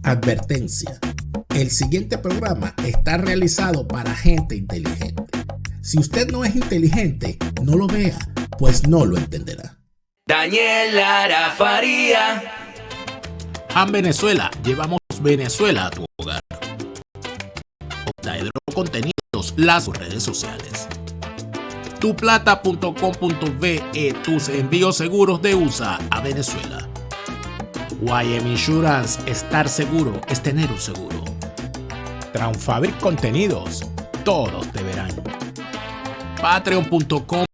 Advertencia. El siguiente programa está realizado para gente inteligente. Si usted no es inteligente, no lo vea, pues no lo entenderá. Daniel Lara Faría. Han Venezuela, llevamos Venezuela a tu hogar. Octaedro Contenidos, las redes sociales. Tuplata.com.be, tus envíos seguros de USA a Venezuela. YM Insurance, estar seguro es tener un seguro. Transfabric Contenidos, todos te verán. Patreon.com.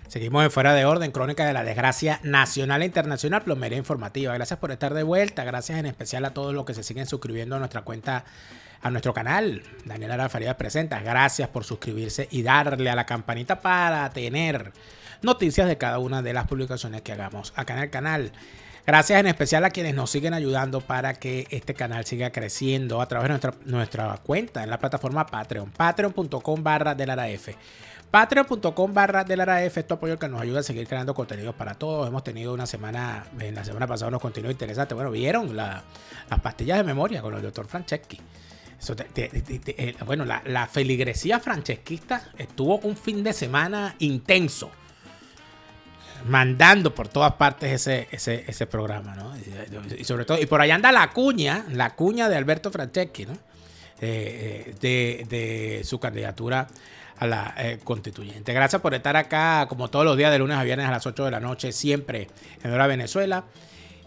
Seguimos en Fuera de Orden, crónica de la desgracia nacional e internacional, plomería informativa. Gracias por estar de vuelta, gracias en especial a todos los que se siguen suscribiendo a nuestra cuenta, a nuestro canal, Daniel Lara Faría Presenta. Gracias por suscribirse y darle a la campanita para tener noticias de cada una de las publicaciones que hagamos acá en el canal. Gracias en especial a quienes nos siguen ayudando para que este canal siga creciendo a través de nuestra cuenta en la plataforma Patreon, patreon.com/delaraf. Patreon.com/delaraf es tu apoyo que nos ayuda a seguir creando contenidos para todos. Hemos tenido una semana, en la semana pasada, unos contenidos interesantes. Bueno, vieron las pastillas de memoria con el doctor Franceschi. Eso bueno, la feligresía francesquista estuvo un fin de semana intenso, mandando por todas partes ese programa, ¿no? Y sobre todo, y por allá anda la cuña de Alberto Franceschi, ¿no? De su candidatura a la constituyente. Gracias por estar acá, como todos los días, de lunes a viernes a las 8 de la noche, siempre en Hora Venezuela.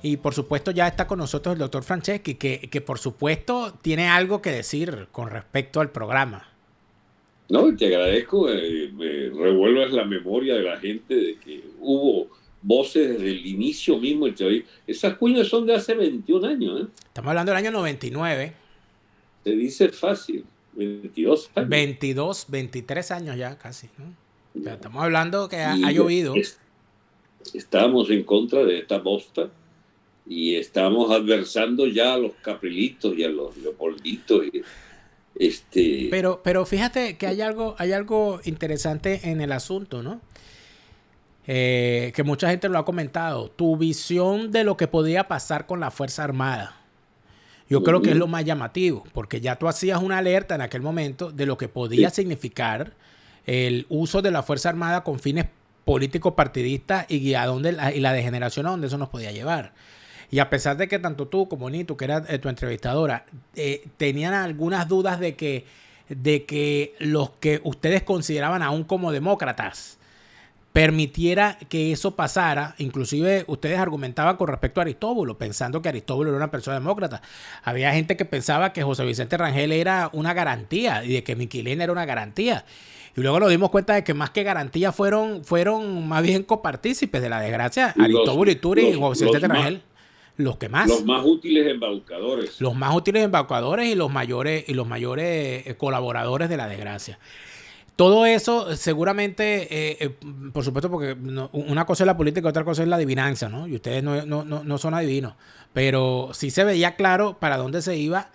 Y por supuesto ya está con nosotros el doctor Franceschi, que por supuesto tiene algo que decir con respecto al programa. No, te agradezco, me revuelvas la memoria de la gente de que hubo voces desde el inicio mismo. Esas cuñas son de hace 21 años, ¿eh? Estamos hablando del año 99. Se dice fácil, 22 años. 22, 23 años ya casi, ¿no? O sea, estamos hablando que ha llovido. Estamos en contra de esta bosta y estamos adversando ya a los Caprilitos y a los Leopolditos. Pero fíjate que hay algo interesante en el asunto, ¿no? Que mucha gente lo ha comentado. Tu visión de lo que podía pasar con la Fuerza Armada. Yo creo que es lo más llamativo, porque ya tú hacías una alerta en aquel momento de lo que podía significar el uso de la Fuerza Armada con fines políticos partidistas y la degeneración a donde eso nos podía llevar. Y a pesar de que tanto tú como Nitu, que era tu entrevistadora, tenían algunas dudas de que los que ustedes consideraban aún como demócratas permitiera que eso pasara. Inclusive ustedes argumentaban con respecto a Aristóbulo, pensando que Aristóbulo era una persona demócrata. Había gente que pensaba que José Vicente Rangel era una garantía y de que Miquelena era una garantía. Y luego nos dimos cuenta de que más que garantía fueron más bien copartícipes de la desgracia. Aristóbulo Ituri y José Vicente Rangel. Los que más. Los más útiles embaucadores. Los más útiles embaucadores y los mayores colaboradores de la desgracia. Todo eso seguramente, por supuesto, porque una cosa es la política y otra cosa es la adivinanza, ¿no? Y ustedes no son adivinos. Pero sí se veía claro para dónde se iba.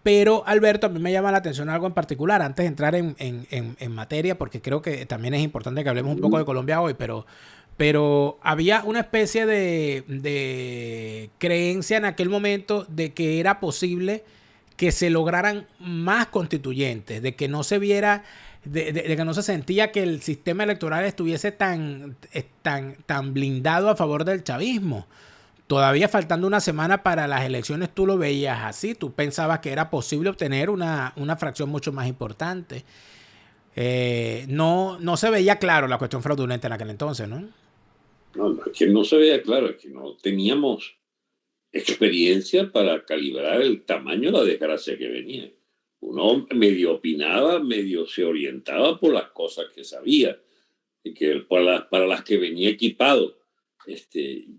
Pero, Alberto, a mí me llama la atención algo en particular, antes de entrar en materia, porque creo que también es importante que hablemos un poco de Colombia hoy, pero había una especie de creencia en aquel momento de que era posible que se lograran más constituyentes, de que no se viera, de que no se sentía que el sistema electoral estuviese tan blindado a favor del chavismo. Todavía faltando una semana para las elecciones, tú lo veías así, tú pensabas que era posible obtener una fracción mucho más importante. No se veía claro la cuestión fraudulenta en aquel entonces, ¿no? No, es que no se veía claro, es que no teníamos experiencia para calibrar el tamaño de la desgracia que venía. Uno medio opinaba, medio se orientaba por las cosas que sabía, y que para las que venía equipado.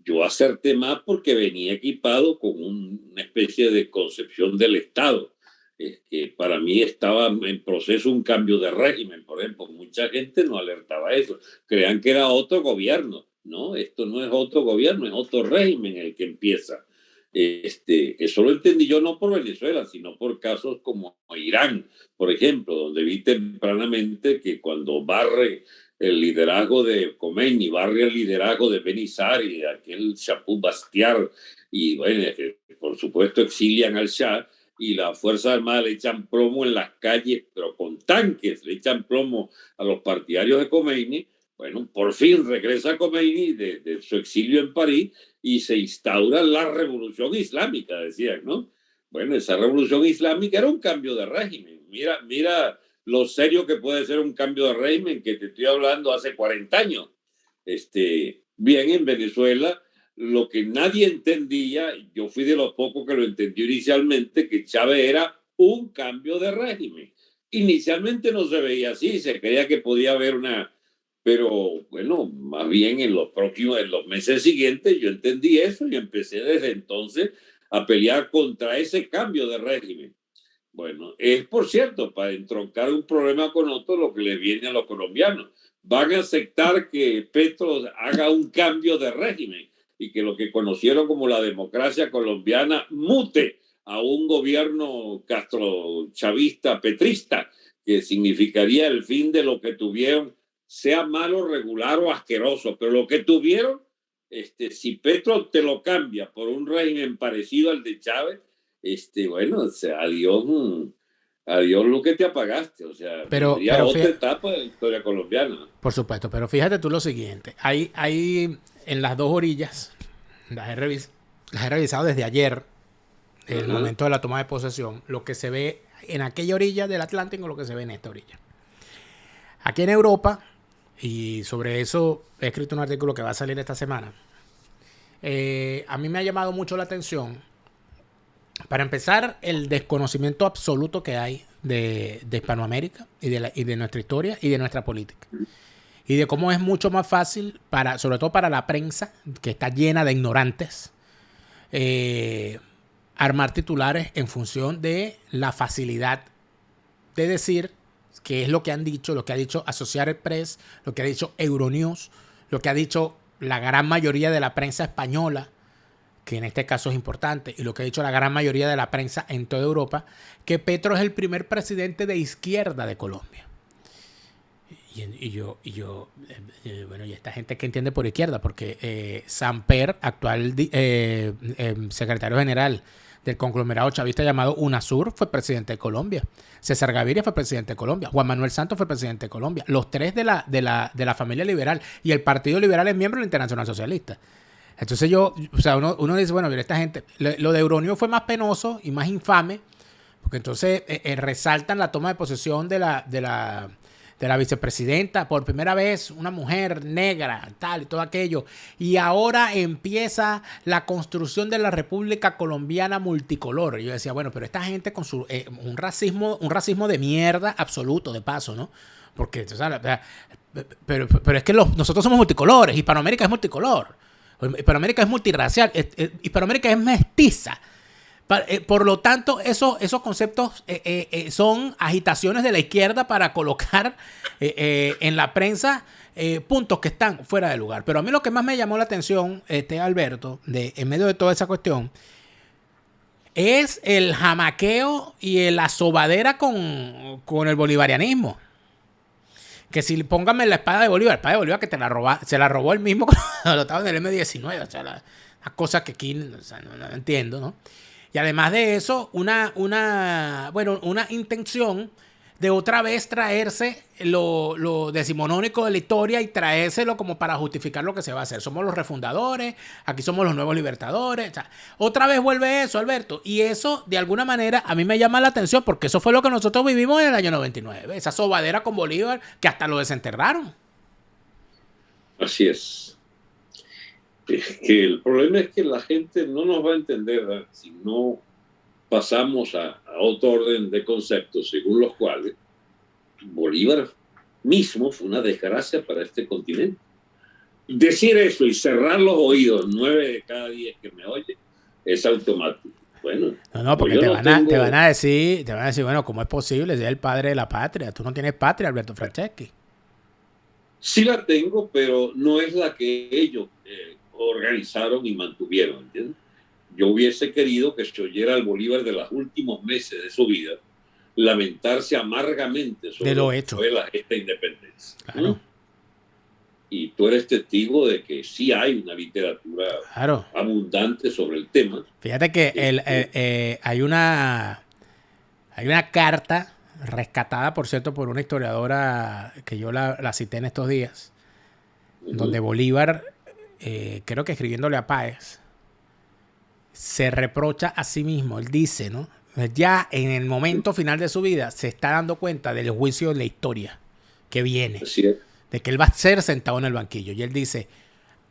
Yo acerté más porque venía equipado con una especie de concepción del Estado es que para mí estaba en proceso un cambio de régimen, por ejemplo. Mucha gente no alertaba eso. Crean que era otro gobierno. No, esto no es otro gobierno, es otro régimen el que empieza. Eso lo entendí yo no por Venezuela, sino por casos como Irán, por ejemplo, donde vi tempranamente que cuando barre el liderazgo de Khomeini, barre el liderazgo de Benizari, aquel Chaput Bastiar, y bueno, por supuesto exilian al Shah, y las Fuerzas Armadas le echan plomo en las calles, pero con tanques, le echan plomo a los partidarios de Khomeini. Bueno, por fin regresa Khomeini de su exilio en París y se instaura la revolución islámica, decían, ¿no? Bueno, esa revolución islámica era un cambio de régimen. Mira lo serio que puede ser un cambio de régimen, que te estoy hablando hace 40 años. Bien, en Venezuela, lo que nadie entendía, yo fui de los pocos que lo entendió inicialmente, que Chávez era un cambio de régimen. Inicialmente no se veía así, se creía que podía haber una... Pero bueno, más bien en los meses siguientes yo entendí eso y empecé desde entonces a pelear contra ese cambio de régimen. Bueno, es por cierto, para entroncar un problema con otro, lo que le viene a los colombianos. Van a aceptar que Petro haga un cambio de régimen y que lo que conocieron como la democracia colombiana mute a un gobierno castrochavista, petrista, que significaría el fin de lo que tuvieron, sea malo, regular o asqueroso, pero lo que tuvieron, si Petro te lo cambia por un régimen parecido al de Chávez, bueno, o sea, adiós lo que te apagaste, o sea, Pero otra etapa de la historia colombiana. por supuesto, pero fíjate tú lo siguiente, hay en las dos orillas, las he revisado desde ayer, el momento de la toma de posesión, lo que se ve en aquella orilla del Atlántico, lo que se ve en esta orilla. Aquí en Europa, y sobre eso he escrito un artículo que va a salir esta semana, a mí me ha llamado mucho la atención, para empezar, el desconocimiento absoluto que hay de Hispanoamérica y de nuestra historia y de nuestra política. Y de cómo es mucho más fácil, sobre todo para la prensa, que está llena de ignorantes, armar titulares en función de la facilidad de decir qué es lo que han dicho, lo que ha dicho Associated Press, lo que ha dicho Euronews, lo que ha dicho la gran mayoría de la prensa española, que en este caso es importante, y lo que ha dicho la gran mayoría de la prensa en toda Europa, que Petro es el primer presidente de izquierda de Colombia. Bueno, y esta gente que entiende por izquierda, porque Samper, actual secretario general del conglomerado chavista llamado UNASUR, fue presidente de Colombia. César Gaviria fue presidente de Colombia. Juan Manuel Santos fue presidente de Colombia. Los tres de la familia liberal. Y el Partido Liberal es miembro de la Internacional Socialista. Entonces uno dice, bueno, mira, esta gente, lo de Euronews fue más penoso y más infame, porque entonces resaltan la toma de posesión de la vicepresidenta, por primera vez una mujer negra, tal y todo aquello, y ahora empieza la construcción de la República Colombiana multicolor. Y yo decía, bueno, pero esta gente con su un racismo de mierda absoluto, de paso, ¿no? Porque, o sea, pero es que nosotros somos multicolores, Hispanoamérica es multicolor. Hispanoamérica es multirracial, Hispanoamérica es mestiza. Por lo tanto, esos conceptos son agitaciones de la izquierda para colocar en la prensa puntos que están fuera de lugar. Pero a mí lo que más me llamó la atención, Alberto, en medio de toda esa cuestión, es el jamaqueo y la sobadera con el bolivarianismo. Que si póngame la espada de Bolívar que se la robó él mismo cuando estaba en el M-19, o sea, las cosas que aquí no entiendo, ¿no? Y además de eso, una intención de otra vez traerse lo decimonónico de la historia y traérselo como para justificar lo que se va a hacer. Somos los refundadores, aquí somos los nuevos libertadores. O sea, otra vez vuelve eso, Alberto. Y eso, de alguna manera, a mí me llama la atención porque eso fue lo que nosotros vivimos en el año 99. Esa sobadera con Bolívar que hasta lo desenterraron. Así es. Es que el problema es que la gente no nos va a entender si no pasamos a otro orden de conceptos según los cuales Bolívar mismo fue una desgracia para este continente. Decir eso y cerrar los oídos 9 de cada 10 que me oyen es automático. Bueno, No, como porque yo no te van tengo, a decir, bueno, ¿cómo es posible? Si es el padre de la patria. Tú no tienes patria, Alberto Franceschi. sí la tengo, pero no es la que ellos organizaron y mantuvieron, ¿entiendes? Yo hubiese querido que se oyera al Bolívar de los últimos meses de su vida lamentarse amargamente De sobre lo lo que hecho. fue esta independencia. Claro, Y tú eres testigo de que sí hay una literatura claro. abundante sobre el tema. Fíjate que Este, hay una carta rescatada, por cierto, por una historiadora que yo la cité en estos días, donde uh-huh, Bolívar, creo que escribiéndole a Páez, se reprocha a sí mismo. Él dice, ¿no? Ya en el momento final de su vida se está dando cuenta del juicio de la historia que viene, así es. de que él va a ser sentado en el banquillo. Y él dice,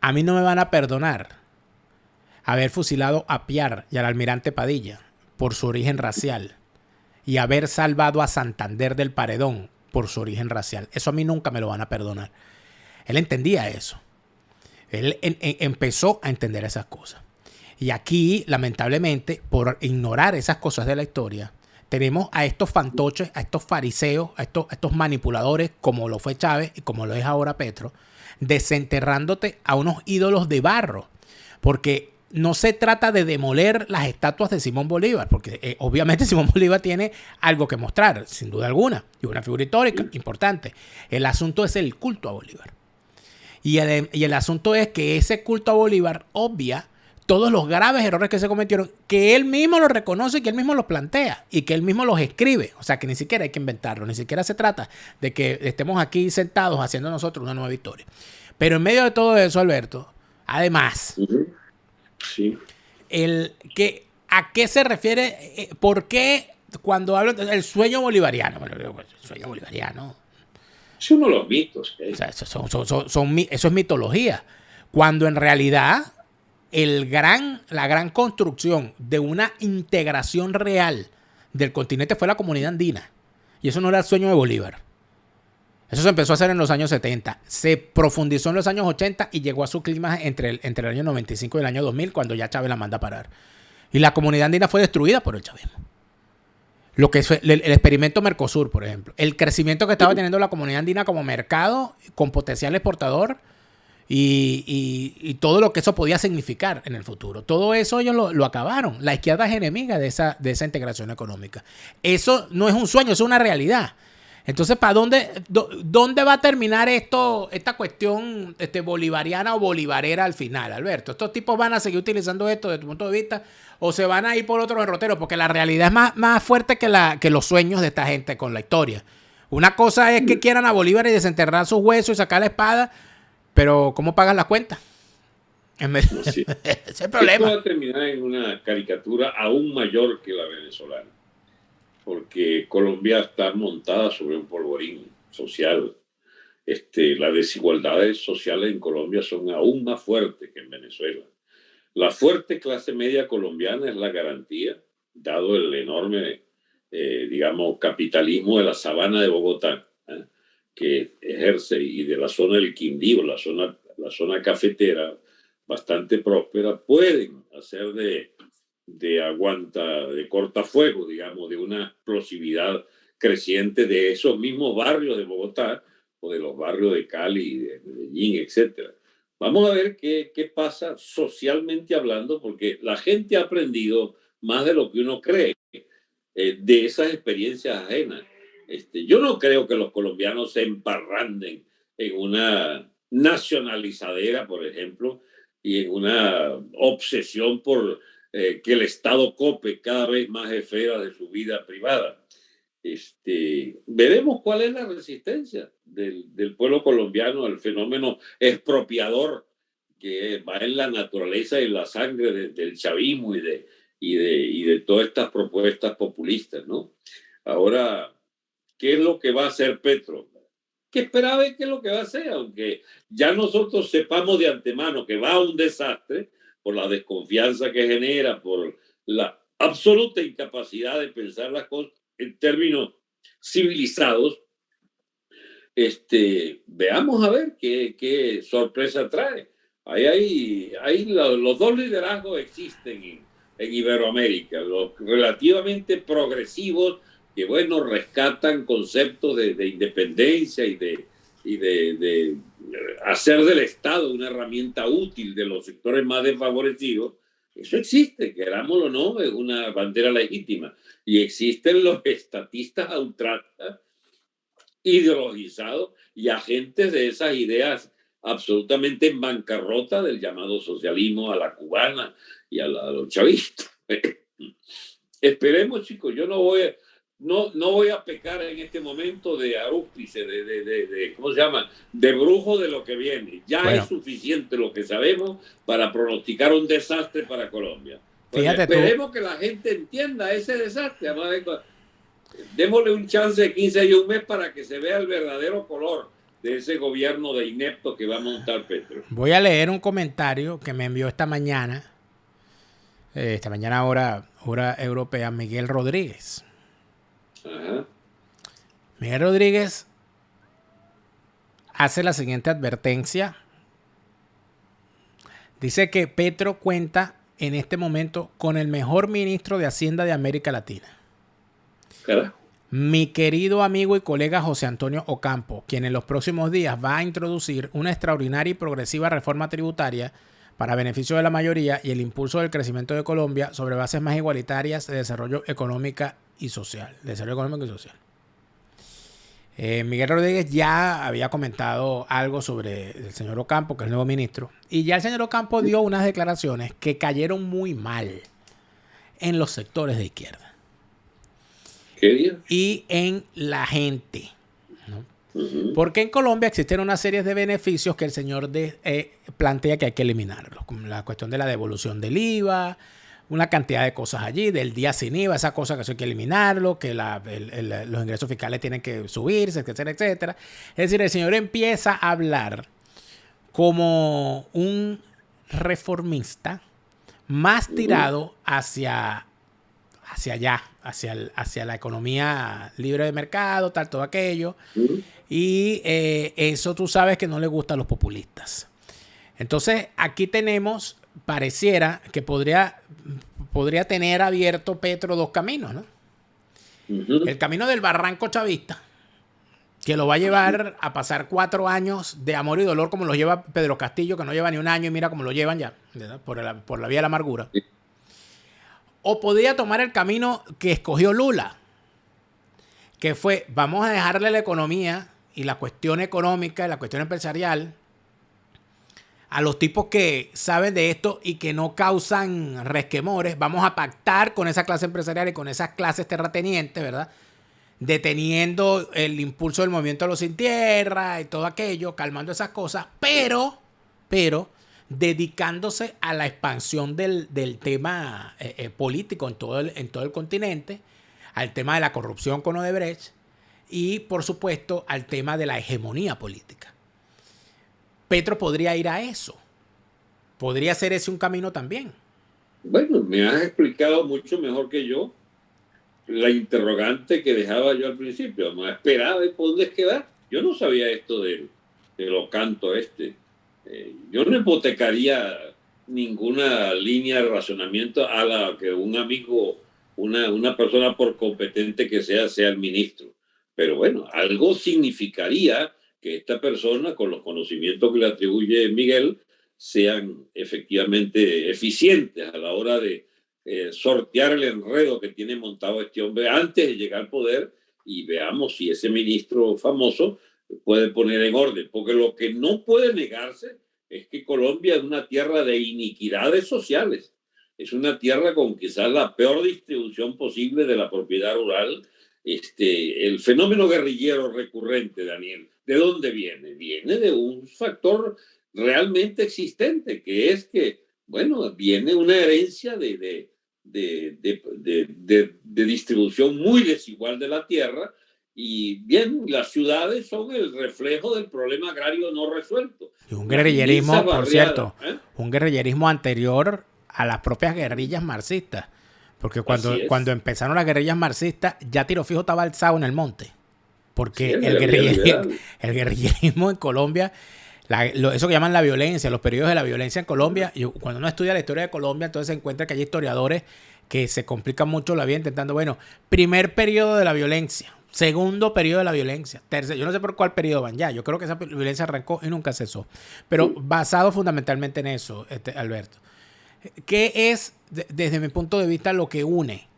a mí no me van a perdonar haber fusilado a Piar y al almirante Padilla por su origen racial y haber salvado a Santander del paredón por su origen racial. Eso a mí nunca me lo van a perdonar. Él entendía eso. Él empezó a entender esas cosas. Y aquí, lamentablemente, por ignorar esas cosas de la historia, tenemos a estos fantoches, a estos fariseos, a estos manipuladores, como lo fue Chávez y como lo es ahora Petro, desenterrándote a unos ídolos de barro. Porque no se trata de demoler las estatuas de Simón Bolívar, porque obviamente Simón Bolívar tiene algo que mostrar, sin duda alguna, y una figura histórica importante. El asunto es el culto a Bolívar. Y el asunto es que ese culto a Bolívar obvia todos los graves errores que se cometieron, que él mismo los reconoce, que él mismo los plantea y que él mismo los escribe. O sea, que ni siquiera hay que inventarlo, ni siquiera se trata de que estemos aquí sentados haciendo nosotros una nueva historia. Pero en medio de todo eso, Alberto, además, Uh-huh, sí. ¿a qué se refiere? ¿Por qué cuando hablo del sueño bolivariano? Bueno, el sueño bolivariano. Es uno de los mitos. O sea, eso es mitología. Cuando en realidad la gran construcción de una integración real del continente fue la comunidad andina. Y eso no era el sueño de Bolívar. Eso se empezó a hacer en los años 70. Se profundizó en los años 80 y llegó a su clima entre el año 95 y el año 2000, cuando ya Chávez la manda a parar. Y la comunidad andina fue destruida por el chavismo. Lo que es el experimento Mercosur, por ejemplo. El crecimiento que estaba teniendo la comunidad andina como mercado, con potencial exportador, y todo lo que eso podía significar en el futuro. Todo eso ellos lo acabaron. La izquierda es enemiga de esa integración económica. Eso no es un sueño, eso es una realidad. Entonces, ¿para dónde va a terminar esta cuestión bolivariana o bolivarera al final, Alberto? ¿Estos tipos van a seguir utilizando esto desde tu punto de vista o se van a ir por otro derrotero? Porque la realidad es más fuerte que los sueños de esta gente con la historia. Una cosa es que quieran a Bolívar y desenterrar sus huesos y sacar la espada, pero ¿cómo pagan la cuenta? No, sí. Ese es el Esto problema. va a terminar en una caricatura aún mayor que la venezolana, porque Colombia está montada sobre un polvorín social. Las desigualdades sociales en Colombia son aún más fuertes que en Venezuela. La fuerte clase media colombiana es la garantía, dado el enorme, digamos, capitalismo de la sabana de Bogotá, que ejerce, y de la zona del Quindío, la zona cafetera, bastante próspera, pueden hacer de cortafuego, digamos, de una explosividad creciente de esos mismos barrios de Bogotá o de los barrios de Cali, de Medellín, etcétera. Vamos a ver qué pasa socialmente hablando, porque la gente ha aprendido más de lo que uno cree de esas experiencias ajenas. Yo no creo que los colombianos se emparranden en una nacionalizadera, por ejemplo, y en una obsesión por que el Estado cope cada vez más esferas de su vida privada. Veremos cuál es la resistencia del pueblo colombiano al fenómeno expropiador que va en la naturaleza y la sangre del chavismo y de todas estas propuestas populistas, ¿no? Ahora, ¿qué es lo que va a hacer Petro? ¿Qué esperaba qué es lo que va a hacer? Aunque ya nosotros sepamos de antemano que va a un desastre por la desconfianza que genera, por la absoluta incapacidad de pensar las cosas en términos civilizados, veamos a ver qué sorpresa trae. Ahí los dos liderazgos existen en Iberoamérica, los relativamente progresivos que, bueno, rescatan conceptos de independencia y de hacer del Estado una herramienta útil de los sectores más desfavorecidos. Eso existe, querámoslo o no, es una bandera legítima. Y existen los estatistas a ultranza, ideologizados y agentes de esas ideas absolutamente en bancarrota del llamado socialismo a la cubana y a los chavistas. Esperemos, chicos, yo no voy a pecar en este momento de arúspice, ¿cómo se llama? De brujo de lo que viene. Ya bueno, es suficiente lo que sabemos para pronosticar un desastre para Colombia. Fíjate, esperemos que la gente entienda ese desastre. Démosle un chance de 15 y un mes para que se vea el verdadero color de ese gobierno de ineptos que va a montar Petro. Voy a leer un comentario que me envió esta mañana hora europea, Miguel Rodríguez. Ajá. Miguel Rodríguez hace la siguiente advertencia. Dice que Petro cuenta en este momento con el mejor ministro de Hacienda de América Latina. Carajo. Mi querido amigo y colega José Antonio Ocampo, quien en los próximos días va a introducir una extraordinaria y progresiva reforma tributaria para beneficio de la mayoría y el impulso del crecimiento de Colombia sobre bases más igualitarias de desarrollo económico y social. Miguel Rodríguez ya había comentado algo sobre el señor Ocampo, que es el nuevo ministro, y ya el señor Ocampo dio unas declaraciones que cayeron muy mal en los sectores de izquierda. ¿Qué día? Y en la gente, ¿no? Porque en Colombia existen una serie de beneficios que el señor plantea que hay que eliminarlos, como la cuestión de la devolución del IVA, una cantidad de cosas allí, del día sin IVA, esa cosa que eso hay que eliminarlo, que los ingresos fiscales tienen que subirse, etcétera, etcétera. Es decir, el señor empieza a hablar como un reformista más tirado hacia allá, hacia la economía libre de mercado, tal, todo aquello. Y eso tú sabes que no le gusta a los populistas. Entonces, aquí tenemos, pareciera que podría tener abierto Petro dos caminos, ¿no? El camino del barranco chavista, que lo va a llevar a pasar 4 años de amor y dolor, como lo lleva Pedro Castillo, que no lleva ni un año, y mira cómo lo llevan ya, por la vía de la amargura. O podría tomar el camino que escogió Lula, que fue, vamos a dejarle la economía y la cuestión económica y la cuestión empresarial a los tipos que saben de esto y que no causan resquemores. Vamos a pactar con esa clase empresarial y con esas clases terratenientes, ¿verdad? Deteniendo el impulso del movimiento de los sin tierra y todo aquello, calmando esas cosas, pero dedicándose a la expansión del tema político en todo el continente, al tema de la corrupción con Odebrecht y, por supuesto, al tema de la hegemonía política. Petro podría ir a eso. Podría ser ese un camino también. Bueno, me has explicado mucho mejor que yo la interrogante que dejaba yo al principio. Me esperaba de por dónde quedar. Yo no sabía esto de lo canto yo no hipotecaría ninguna línea de razonamiento a la que un amigo, una persona por competente que sea el ministro. Pero bueno, algo significaría que esta persona, con los conocimientos que le atribuye Miguel, sean efectivamente eficientes a la hora de sortear el enredo que tiene montado este hombre antes de llegar al poder, y veamos si ese ministro famoso puede poner en orden, porque lo que no puede negarse es que Colombia es una tierra de iniquidades sociales, es una tierra con quizás la peor distribución posible de la propiedad rural. El fenómeno guerrillero recurrente, Daniel, ¿de dónde viene? Viene de un factor realmente existente, que es que, bueno, viene una herencia de distribución muy desigual de la tierra. Y bien, las ciudades son el reflejo del problema agrario no resuelto. Y un guerrillerismo, por cierto, un guerrillerismo anterior a las propias guerrillas marxistas. Porque cuando empezaron las guerrillas marxistas, ya Tiro Fijo estaba alzado en el monte. Porque sí, el guerrillerismo en Colombia Eso que llaman la violencia, los periodos de la violencia en Colombia. Y cuando uno estudia la historia de Colombia, entonces se encuentra que hay historiadores que se complican mucho la vida intentando, bueno, primer periodo de la violencia, segundo periodo de la violencia, tercero, yo no sé por cuál periodo van ya, yo creo que esa violencia arrancó y nunca cesó, pero basado fundamentalmente en eso, Alberto, ¿qué es, desde mi punto de vista, lo que une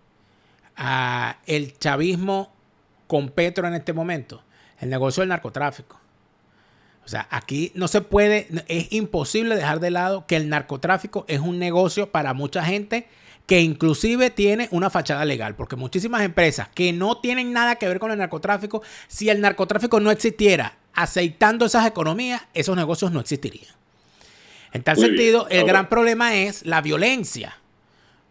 a el chavismo con Petro en este momento? El negocio del narcotráfico. O sea, aquí no se puede, es imposible dejar de lado que el narcotráfico es un negocio para mucha gente que inclusive tiene una fachada legal, porque muchísimas empresas que no tienen nada que ver con el narcotráfico, si el narcotráfico no existiera aceitando esas economías, esos negocios no existirían. En tal sentido, el gran problema es la violencia,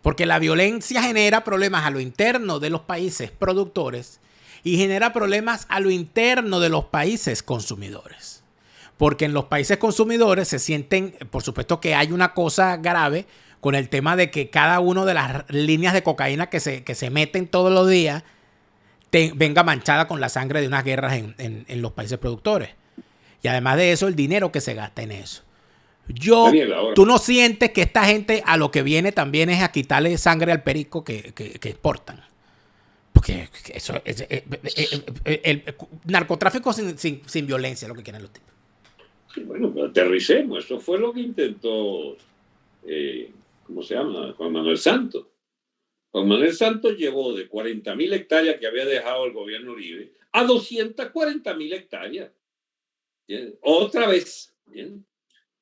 porque la violencia genera problemas a lo interno de los países productores y genera problemas a lo interno de los países consumidores. Porque en los países consumidores se sienten, por supuesto que hay una cosa grave con el tema de que cada una de las líneas de cocaína que se meten todos los días venga manchada con la sangre de unas guerras en los países productores. Y además de eso, el dinero que se gasta en eso. Tú no sientes que esta gente a lo que viene también es a quitarle sangre al perico que exportan. Porque eso el narcotráfico sin violencia es lo que quieren los tipos. Sí, bueno, pero aterricemos. Eso fue lo que intentó, ¿cómo se llama? Juan Manuel Santos. Juan Manuel Santos llevó de 40.000 hectáreas que había dejado el gobierno Uribe a 240.000 hectáreas. ¿Bien? Otra vez. ¿Bien?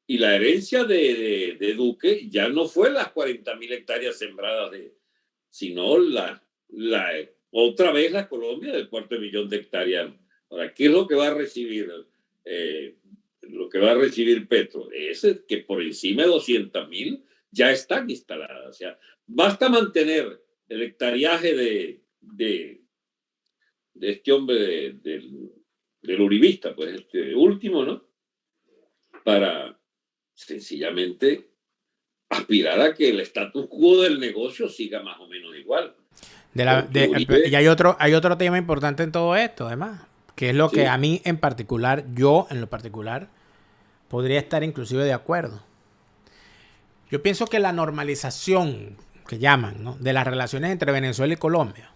Y la herencia de Duque ya no fue las 40.000 hectáreas sembradas, sino otra vez la Colombia del 250.000 de hectáreas. Ahora, ¿qué es lo que va a recibir? Lo que va a recibir Petro es que por encima de 200.000 ya están instaladas. O sea, basta mantener el hectareaje de este hombre del uribista, pues este último, ¿no? Para sencillamente aspirar a que el status quo del negocio siga más o menos igual. Y hay otro tema importante en todo esto, además, que es lo que a mí en particular, podría estar inclusive de acuerdo. Yo pienso que la normalización, que llaman, ¿no?, de las relaciones entre Venezuela y Colombia,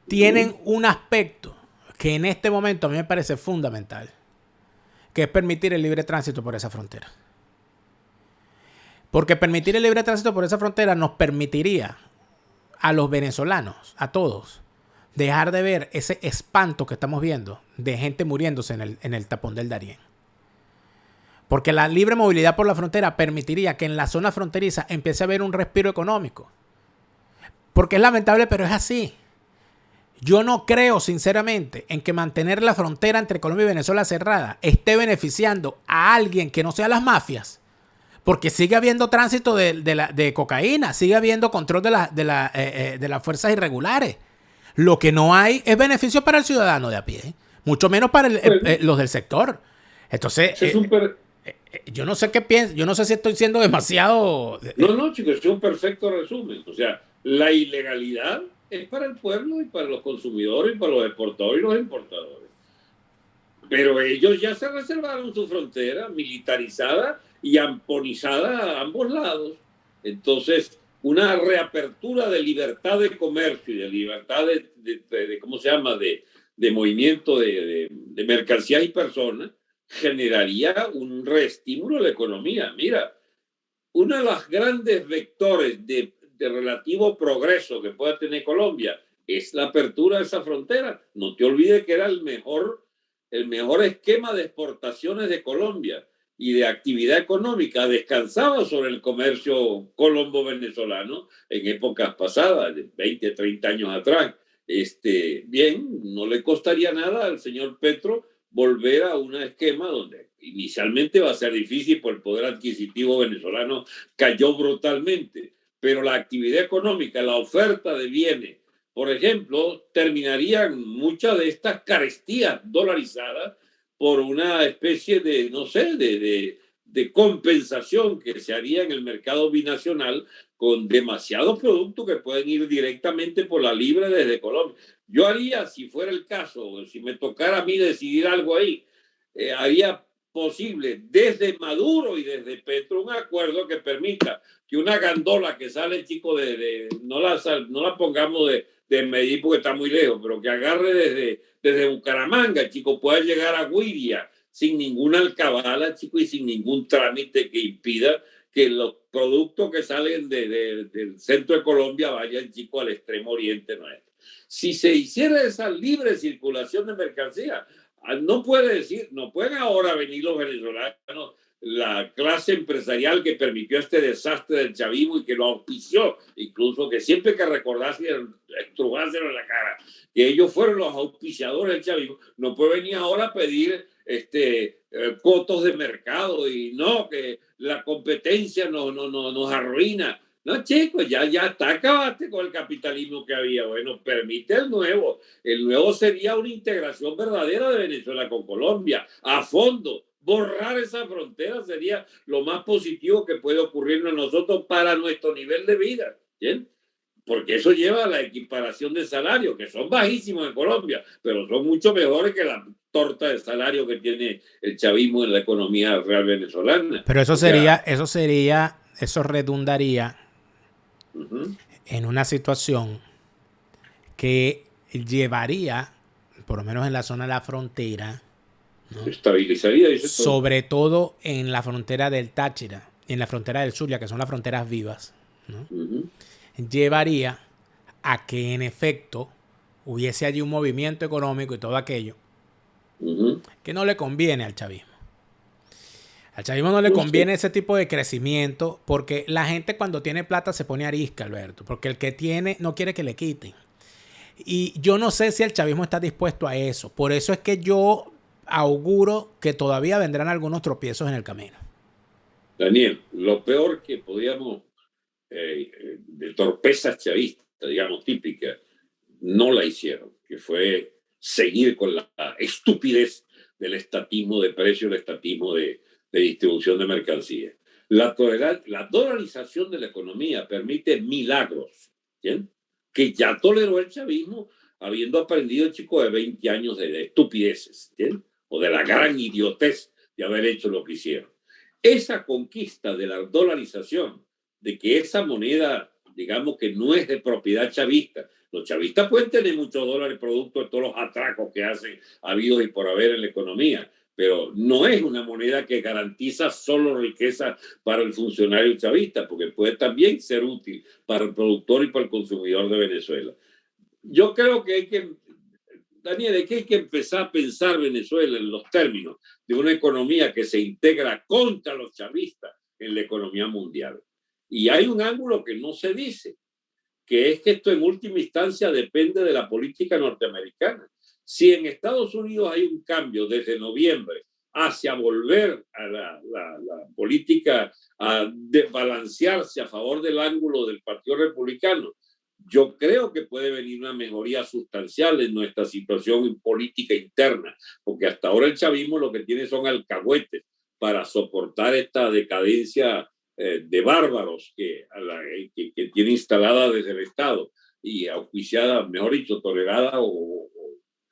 tienen un aspecto que en este momento a mí me parece fundamental, que es permitir el libre tránsito por esa frontera. Porque permitir el libre tránsito por esa frontera nos permitiría a los venezolanos, a todos, dejar de ver ese espanto que estamos viendo de gente muriéndose en el tapón del Darién. Porque la libre movilidad por la frontera permitiría que en la zona fronteriza empiece a haber un respiro económico. Porque es lamentable, pero es así. Yo no creo, sinceramente, en que mantener la frontera entre Colombia y Venezuela cerrada esté beneficiando a alguien que no sea las mafias. Porque sigue habiendo tránsito de cocaína, sigue habiendo control de las fuerzas irregulares. Lo que no hay es beneficio para el ciudadano de a pie, mucho menos para los del sector. Entonces, yo no sé qué pienso, yo no sé si estoy siendo demasiado... No, chicos, es un perfecto resumen. O sea, la ilegalidad es para el pueblo y para los consumidores y para los exportadores y los importadores. Pero ellos ya se reservaron su frontera militarizada y amponizada a ambos lados. Entonces, una reapertura de libertad de comercio y de libertad de ¿cómo se llama?, de movimiento de mercancías y personas generaría un reestímulo a la economía. Mira, uno de los grandes vectores de relativo progreso que pueda tener Colombia es la apertura de esa frontera. No te olvides que era el mejor esquema de exportaciones de Colombia y de actividad económica. Descansaba sobre el comercio colombo-venezolano en épocas pasadas, de 20, 30 años atrás. Bien, no le costaría nada al señor Petro volver a un esquema donde inicialmente va a ser difícil por el poder adquisitivo venezolano cayó brutalmente, pero la actividad económica, la oferta de bienes, por ejemplo, terminarían muchas de estas carestías dolarizadas por una especie de, no sé, de compensación que se haría en el mercado binacional con demasiados productos que pueden ir directamente por la libra desde Colombia. Yo haría, si fuera el caso, si me tocara a mí decidir algo ahí, haría posible desde Maduro y desde Petro un acuerdo que permita que una gandola que sale, chico, no la pongamos de Medellín porque está muy lejos, pero que agarre desde Bucaramanga, chico, pueda llegar a Guiria sin ninguna alcabala, chico, y sin ningún trámite que impida que los productos que salen del centro de Colombia vayan, chico, al extremo oriente nuestro. Si se hiciera esa libre circulación de mercancías, no pueden ahora venir los venezolanos, la clase empresarial que permitió este desastre del chavismo y que lo auspició, incluso que siempre que recordase estrujárselo en la cara, que ellos fueron los auspiciadores del chavismo, no puede venir ahora a pedir cotos de mercado y no, que la competencia nos arruina. No, chicos, ya acabaste con el capitalismo que había. Bueno, permite el nuevo. El nuevo sería una integración verdadera de Venezuela con Colombia, a fondo. Borrar esa frontera sería lo más positivo que puede ocurrirnos a nosotros para nuestro nivel de vida. ¿Bien? Porque eso lleva a la equiparación de salarios, que son bajísimos en Colombia, pero son mucho mejores que la torta de salario que tiene el chavismo en la economía real venezolana. Pero eso redundaría en una situación que llevaría, por lo menos en la zona de la frontera, ¿no? Estabilizaría sobre todo en la frontera del Táchira y en la frontera del Zulia, que son las fronteras vivas, ¿no? Llevaría a que en efecto hubiese allí un movimiento económico y todo aquello que no le conviene al chavismo. Al chavismo no le conviene ese tipo de crecimiento porque la gente cuando tiene plata se pone arisca, Alberto, porque el que tiene no quiere que le quiten. Y yo no sé si el chavismo está dispuesto a eso. Por eso es que yo auguro que todavía vendrán algunos tropiezos en el camino. Daniel, lo peor que podíamos, de torpezas chavistas, digamos, típicas, no la hicieron, que fue seguir con la estupidez del estatismo de precio, el estatismo de distribución de mercancías. La dolarización de la economía permite milagros, ¿bien? Que ya toleró el chavismo habiendo aprendido, chico, de 20 años de estupideces, ¿bien? O de la gran idiotez de haber hecho lo que hicieron. Esa conquista de la dolarización, de que esa moneda, digamos que no es de propiedad chavista, los chavistas pueden tener muchos dólares producto de todos los atracos que hacen habidos y por haber en la economía, pero no es una moneda que garantiza solo riqueza para el funcionario chavista, porque puede también ser útil para el productor y para el consumidor de Venezuela. Yo creo que Daniel, hay que empezar a pensar Venezuela en los términos de una economía que se integra contra los chavistas en la economía mundial. Y hay un ángulo que no se dice, que es que esto en última instancia depende de la política norteamericana. Si en Estados Unidos hay un cambio desde noviembre hacia volver a la política a balancearse a favor del ángulo del Partido Republicano, yo creo que puede venir una mejoría sustancial en nuestra situación política interna, porque hasta ahora el chavismo lo que tiene son alcahuetes para soportar esta decadencia de bárbaros que tiene instalada desde el Estado y auspiciada, mejor dicho, tolerada o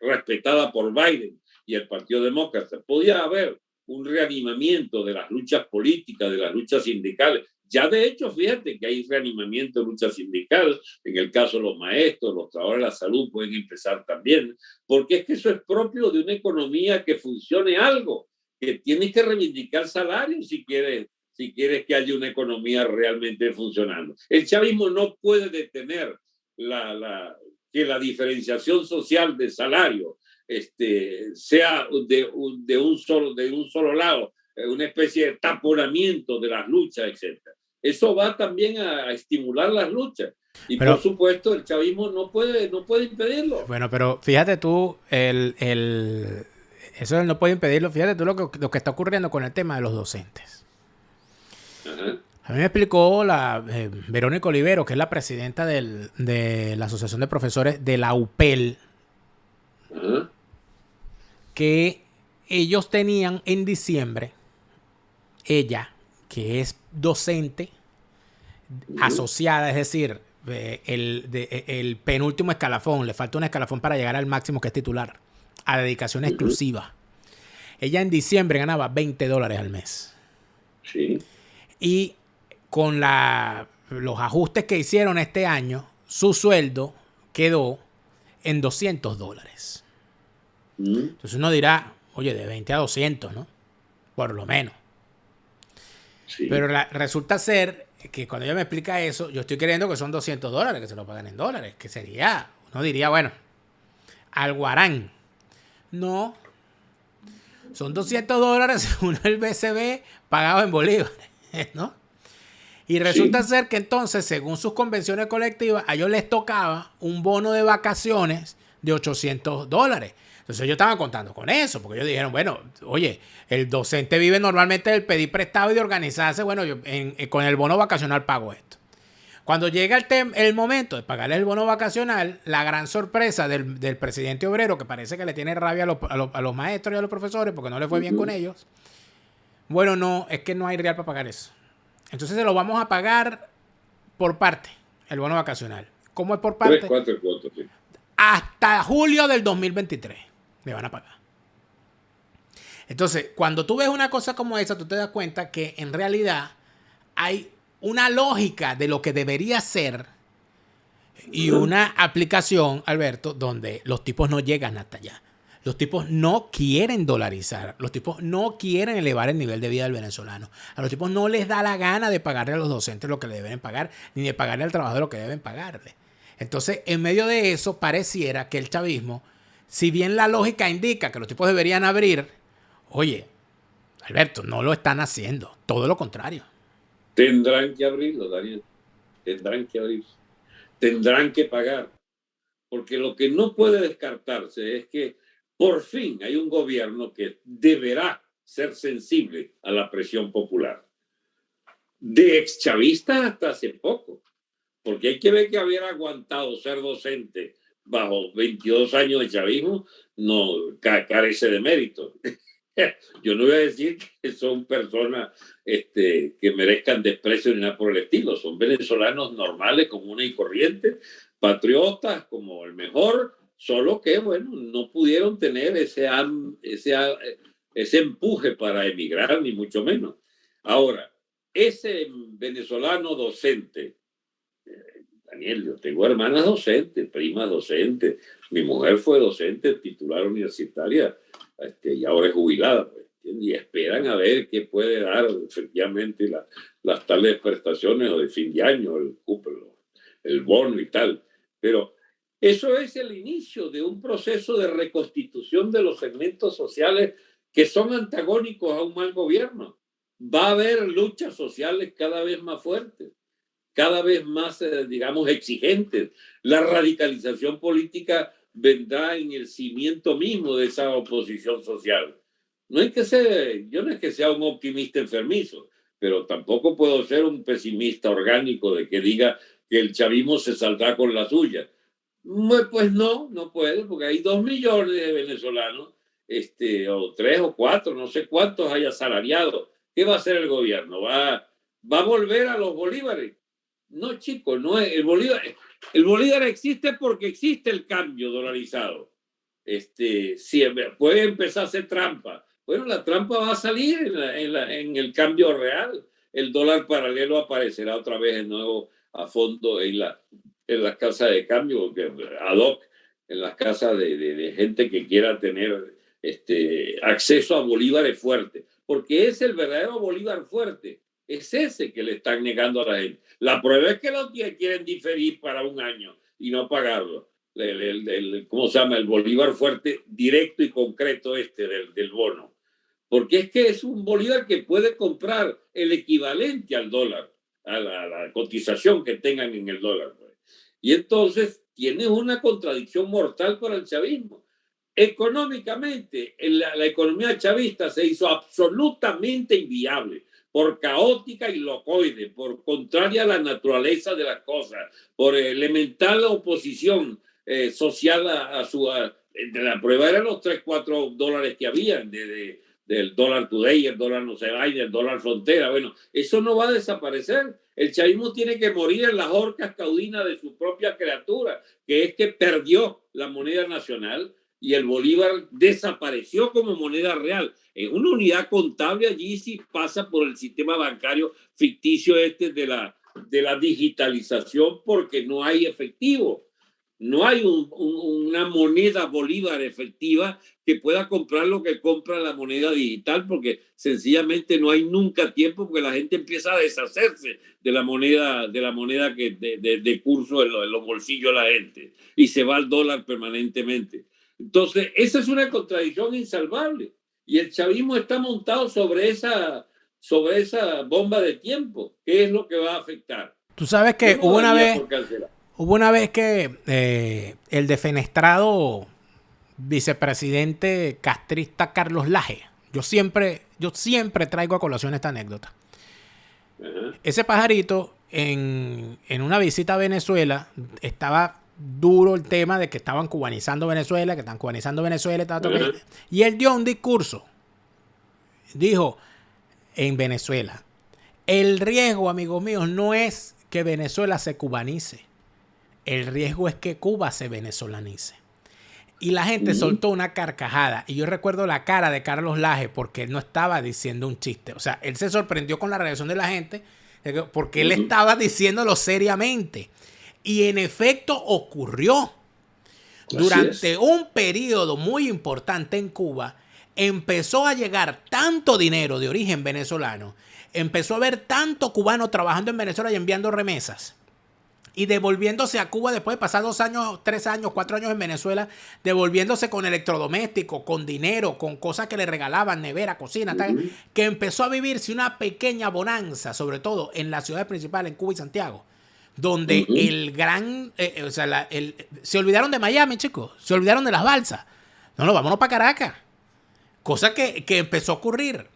respetada por Biden y el Partido Demócrata. Podía haber un reanimamiento de las luchas políticas, de las luchas sindicales. Ya de hecho, fíjate que hay reanimamiento de luchas sindicales, en el caso de los maestros, los trabajadores de la salud pueden empezar también, porque es que eso es propio de una economía que funcione algo, que tienes que reivindicar salarios si quieres que haya una economía realmente funcionando. El chavismo no puede detener que la diferenciación social de salario sea de un solo lado, una especie de taponamiento de las luchas, etc. Eso va también a estimular las luchas. Y pero, por supuesto, el chavismo no puede impedirlo. Bueno, pero fíjate tú, eso no puede impedirlo. Fíjate tú lo que está ocurriendo con el tema de los docentes. Ajá. A mí me explicó Verónica Olivero, que es la presidenta de la Asociación de Profesores de la UPEL, Ajá, que ellos tenían en diciembre, ella, que es docente asociada, es decir, el penúltimo escalafón, le falta un escalafón para llegar al máximo, que es titular, a dedicación exclusiva. ella en diciembre ganaba $20 al mes. Sí. Y con los ajustes que hicieron este año, su sueldo quedó en $200. Entonces uno dirá, oye, de 20 a 200, ¿no? Por lo menos. Sí. Pero resulta ser que cuando ella me explica eso, yo estoy creyendo que son $200, que se lo pagan en dólares, que sería, uno diría, bueno, algo harán. No, son $200 según el BCB pagado en bolívares, ¿no? Y resulta ser que entonces, según sus convenciones colectivas, a ellos les tocaba un bono de vacaciones de $800. Entonces ellos estaban contando con eso, porque ellos dijeron, bueno, oye, el docente vive normalmente del pedir prestado y de organizarse, bueno, yo con el bono vacacional pago esto. Cuando llega el momento de pagarle el bono vacacional, la gran sorpresa del presidente obrero, que parece que le tiene rabia a los maestros y a los profesores porque no le fue bien con ellos, bueno, no, es que no hay real para pagar eso. Entonces se lo vamos a pagar por parte, el bono vacacional. ¿Cómo es por parte? 3, 4 cuotas, sí. Hasta julio del 2023 me van a pagar. Entonces, cuando tú ves una cosa como esa, tú te das cuenta que en realidad hay una lógica de lo que debería ser y una aplicación, Alberto, donde los tipos no llegan hasta allá. Los tipos no quieren dolarizar. Los tipos no quieren elevar el nivel de vida del venezolano. A los tipos no les da la gana de pagarle a los docentes lo que le deben pagar, ni de pagarle al trabajador lo que deben pagarle. Entonces, en medio de eso, pareciera que el chavismo, si bien la lógica indica que los tipos deberían abrir, oye, Alberto, no lo están haciendo. Todo lo contrario. Tendrán que abrirlo, Daniel. Tendrán que abrirlo. Tendrán que pagar. Porque lo que no puede descartarse es que por fin hay un gobierno que deberá ser sensible a la presión popular. De exchavistas hasta hace poco. Porque hay que ver que haber aguantado ser docente bajo 22 años de chavismo no carece de mérito. Yo no voy a decir que son personas que merezcan desprecio ni nada por el estilo. Son venezolanos normales, comunes y corrientes, patriotas como el mejor, solo que, bueno, no pudieron tener ese empuje para emigrar, ni mucho menos. Ahora, ese venezolano docente, Daniel, yo tengo hermanas docentes, primas docentes, mi mujer fue docente titular universitaria, y ahora es jubilada, pues, y esperan a ver qué puede dar efectivamente las tales prestaciones o de fin de año, el bono y tal. Pero eso es el inicio de un proceso de reconstitución de los segmentos sociales que son antagónicos a un mal gobierno. Va a haber luchas sociales cada vez más fuertes, cada vez más, digamos, exigentes. La radicalización política vendrá en el cimiento mismo de esa oposición social. Yo no es que sea un optimista enfermizo, pero tampoco puedo ser un pesimista orgánico de que diga que el chavismo se saldrá con la suya. Pues no puede, porque hay 2 millones de venezolanos, o 3 o 4, no sé cuántos hay asalariados. ¿Qué va a hacer el gobierno? ¿Va a volver a los bolívares? No, chicos, no es el Bolívar. El Bolívar existe porque existe el cambio dolarizado. Si puede empezar a hacer trampa. Bueno, la trampa va a salir en el cambio real. El dólar paralelo aparecerá otra vez de nuevo a fondo en las casas de cambio, ad hoc, en las casas de gente que quiera tener acceso a bolívares fuertes. Porque es el verdadero Bolívar fuerte. Es ese que le están negando a la gente. La prueba es que lo quieren diferir para un año y no pagarlo. ¿Cómo se llama? El Bolívar fuerte directo y concreto del bono. Porque es que es un Bolívar que puede comprar el equivalente al dólar, a la cotización que tengan en el dólar. Pues. Y entonces tiene una contradicción mortal para el chavismo. Económicamente, la economía chavista se hizo absolutamente inviable por caótica y locoide, por contraria a la naturaleza de las cosas, por elemental oposición social de la prueba eran los 3, 4 dólares que habían del dólar today, el dólar no se va y el dólar frontera. Bueno, eso no va a desaparecer. El chavismo tiene que morir en las horcas caudinas de su propia criatura, que es que perdió la moneda nacional. y el bolívar desapareció como moneda real. En una unidad contable allí sí pasa por el sistema bancario ficticio de la digitalización porque no hay efectivo. No hay una moneda bolívar efectiva que pueda comprar lo que compra la moneda digital porque sencillamente no hay nunca tiempo porque la gente empieza a deshacerse de la moneda que de curso en los bolsillos de la gente y se va al dólar permanentemente. Entonces, esa es una contradicción insalvable y el chavismo está montado sobre esa bomba de tiempo. ¿Qué es lo que va a afectar? Tú sabes que no hubo una vez que el defenestrado vicepresidente castrista Carlos Laje, yo siempre traigo a colación esta anécdota. Ese pajarito en una visita a Venezuela estaba duro el tema de que estaban cubanizando Venezuela, y él dio un discurso. Dijo, en Venezuela, el riesgo, amigos míos, no es que Venezuela se cubanice. El riesgo es que Cuba se venezolanice. Y la gente soltó una carcajada. Y yo recuerdo la cara de Carlos Laje porque él no estaba diciendo un chiste. O sea, él se sorprendió con la reacción de la gente porque él estaba diciéndolo seriamente. Y en efecto ocurrió. Durante un periodo muy importante en Cuba, empezó a llegar tanto dinero de origen venezolano, empezó a haber tanto cubano trabajando en Venezuela y enviando remesas y devolviéndose a Cuba después de pasar 2 años, 3 años, 4 años en Venezuela, devolviéndose con electrodomésticos, con dinero, con cosas que le regalaban, nevera, cocina, tal, que empezó a vivirse una pequeña bonanza, sobre todo en las ciudades principales, en Cuba y Santiago, donde el gran, se olvidaron de Miami, chicos, se olvidaron de las balsas. No, vámonos para Caracas. Cosa que empezó a ocurrir.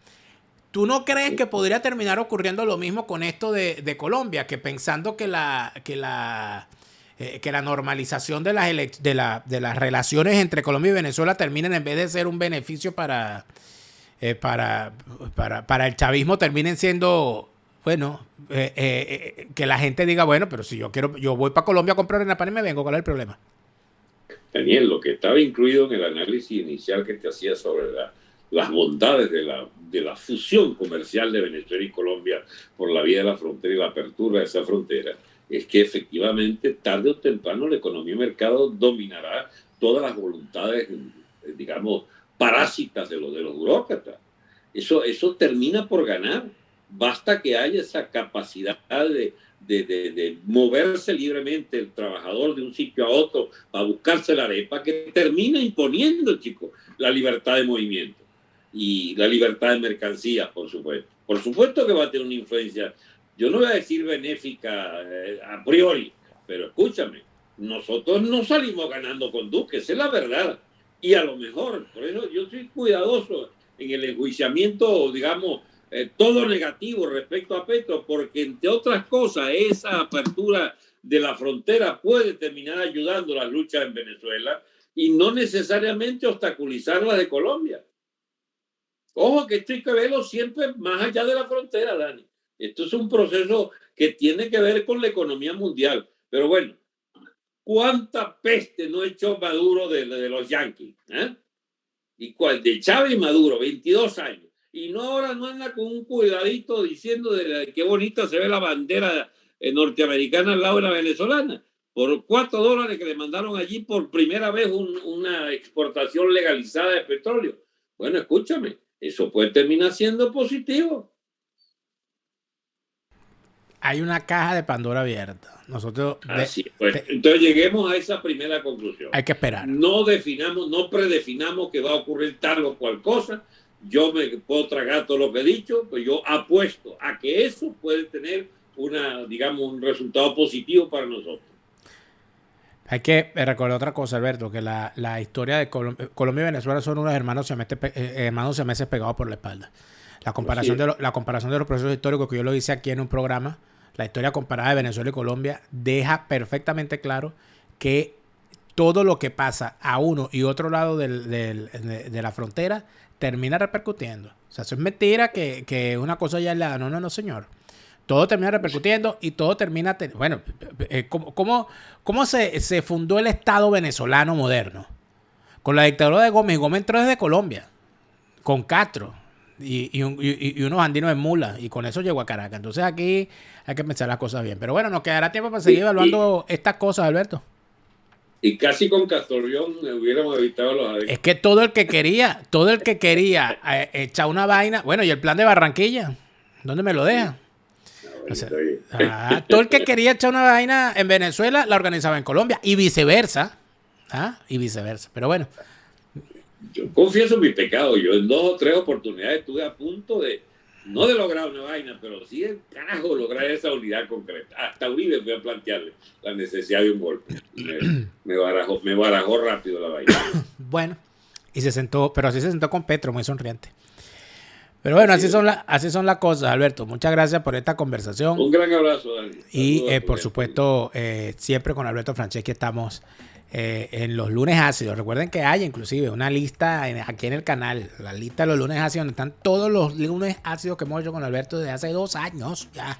¿Tú no crees que podría terminar ocurriendo lo mismo con esto de Colombia? Que pensando que la normalización de las relaciones entre Colombia y Venezuela terminen, en vez de ser un beneficio para el chavismo, terminen siendo, bueno, que la gente diga, bueno, pero si yo voy para Colombia a comprar arena pan y me vengo, ¿cuál es el problema? Daniel, lo que estaba incluido en el análisis inicial que te hacía sobre las bondades de la fusión comercial de Venezuela y Colombia por la vía de la frontera y la apertura de esa frontera, es que efectivamente tarde o temprano la economía y mercado dominará todas las voluntades, digamos, parásitas de los burócratas. Eso termina por ganar. Basta que haya esa capacidad de moverse libremente el trabajador de un sitio a otro para buscarse la arepa, que termina imponiendo, chicos, la libertad de movimiento y la libertad de mercancías, por supuesto. Por supuesto que va a tener una influencia, yo no voy a decir benéfica a priori, pero escúchame, nosotros no salimos ganando con Duque, esa es la verdad. Y a lo mejor, por eso yo soy cuidadoso en el enjuiciamiento, digamos, todo negativo respecto a Petro, porque entre otras cosas, esa apertura de la frontera puede terminar ayudando a las luchas en Venezuela y no necesariamente obstaculizar las de Colombia. Ojo que esto hay que verlo siempre más allá de la frontera, Dani. Esto es un proceso que tiene que ver con la economía mundial. Pero bueno, ¿cuánta peste no echó Maduro de los yanquis? ¿Y cuál? De Chávez y Maduro, 22 años. Y no ahora no anda con un cuidadito diciendo qué bonita se ve la bandera norteamericana al lado de la venezolana. Por $4 que le mandaron allí por primera vez una exportación legalizada de petróleo. Bueno, escúchame, eso puede terminar siendo positivo. Hay una caja de Pandora abierta. Nosotros entonces lleguemos a esa primera conclusión. Hay que esperar. No predefinamos que va a ocurrir tal o cual cosa. Yo me puedo tragar todo lo que he dicho, pero yo apuesto a que eso puede tener un resultado positivo para nosotros. Hay que recordar otra cosa, Alberto, que la historia de Colombia y Venezuela son unos hermanos siameses pegados por la espalda. La comparación de los procesos históricos que yo lo hice aquí en un programa, la historia comparada de Venezuela y Colombia, deja perfectamente claro que todo lo que pasa a uno y otro lado de la frontera termina repercutiendo. O sea, eso es mentira que una cosa ya es la... No, señor. Todo termina repercutiendo y todo termina... ¿Cómo se fundó el Estado venezolano moderno? con la dictadura de Gómez. Y Gómez entró desde Colombia, con Castro y unos andinos en mula. Y con eso llegó a Caracas. Entonces aquí hay que pensar las cosas bien. Pero bueno, nos quedará tiempo para seguir evaluando estas cosas, Alberto. Y casi con Castrillón hubiéramos evitado los adictos. Es que todo el que quería echar una vaina. Bueno, y el plan de Barranquilla, ¿dónde me lo deja? O sea, todo el que quería echar una vaina en Venezuela la organizaba en Colombia y viceversa. Y viceversa. Pero bueno. Yo confieso mi pecado. Yo en 2 o 3 oportunidades estuve a punto no de lograr una vaina, pero sí de carajo lograr esa unidad concreta. Hasta Uribe fui a plantearle la necesidad de un golpe. Me barajó rápido la vaina. Bueno, y se sentó, pero así se sentó con Petro, muy sonriente. Pero bueno, así son las cosas, Alberto. Muchas gracias por esta conversación. Un gran abrazo, Dani. Y por supuesto, siempre con Alberto Franceschi estamos en los lunes ácidos. Recuerden que hay inclusive una lista aquí en el canal, la lista de los lunes ácidos, donde están todos los lunes ácidos que hemos hecho con Alberto desde hace 2 años ya.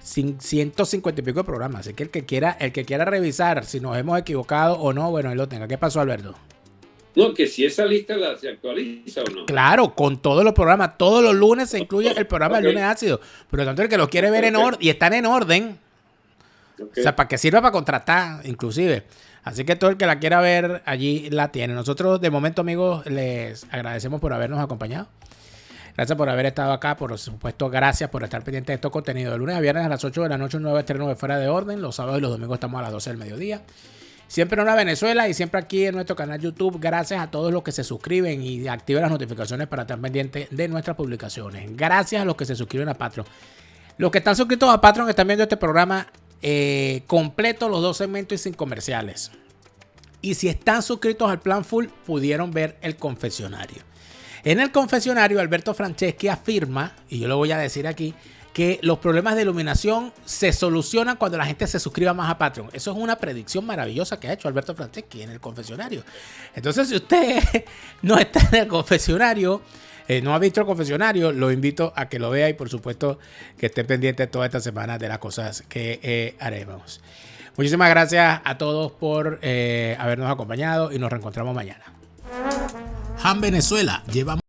150 y pico de programas. Así que el que quiera revisar si nos hemos equivocado o no, bueno, él lo tenga. ¿Qué pasó, Alberto? No, que si esa lista se actualiza o no. Claro, con todos los programas. Todos los lunes se incluye el programa del lunes ácido. Por lo tanto, el que lo quiere ver en orden y están en orden. O sea, para que sirva para contratar, inclusive. Así que todo el que la quiera ver, allí la tiene. Nosotros, de momento, amigos, les agradecemos por habernos acompañado. Gracias por haber estado acá. Por supuesto, gracias por estar pendiente de estos contenidos. De lunes a viernes a las 8 de la noche, un nuevo estreno de Fuera de Orden. Los sábados y los domingos estamos a las 12 del mediodía. Siempre en una Venezuela y siempre aquí en nuestro canal YouTube. Gracias a todos los que se suscriben y activen las notificaciones para estar pendientes de nuestras publicaciones. Gracias a los que se suscriben a Patreon. Los que están suscritos a Patreon están viendo este programa completo, los 2 segmentos y sin comerciales. Y si están suscritos al plan full, pudieron ver el confesionario. En el confesionario, Alberto Franceschi afirma, y yo lo voy a decir aquí, que los problemas de iluminación se solucionan cuando la gente se suscriba más a Patreon. Eso es una predicción maravillosa que ha hecho Alberto Franceschi en el confesionario. Entonces, si usted no está en el confesionario, no ha visto el confesionario, lo invito a que lo vea y por supuesto que esté pendiente toda esta semana de las cosas que haremos. Muchísimas gracias a todos por habernos acompañado y nos reencontramos mañana. Han Venezuela, llevamos